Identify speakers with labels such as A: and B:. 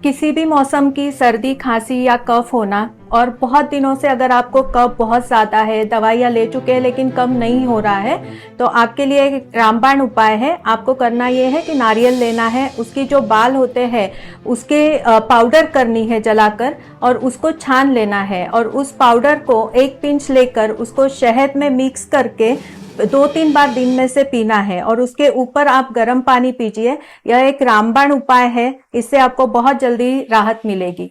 A: किसी भी मौसम की सर्दी खांसी या कफ होना और बहुत दिनों से अगर आपको कफ बहुत ज़्यादा है, दवाइयाँ ले चुके हैं लेकिन कम नहीं हो रहा है, तो आपके लिए एक रामबाण उपाय है। आपको करना ये है कि नारियल लेना है, उसकी जो बाल होते हैं उसके पाउडर करनी है जलाकर, और उसको छान लेना है, और उस पाउडर को एक पिंच लेकर उसको शहद में मिक्स करके 2-3 बार दिन में से पीना है, और उसके ऊपर आप गर्म पानी पीजिए। यह एक रामबाण उपाय है, इससे आपको बहुत जल्दी राहत मिलेगी।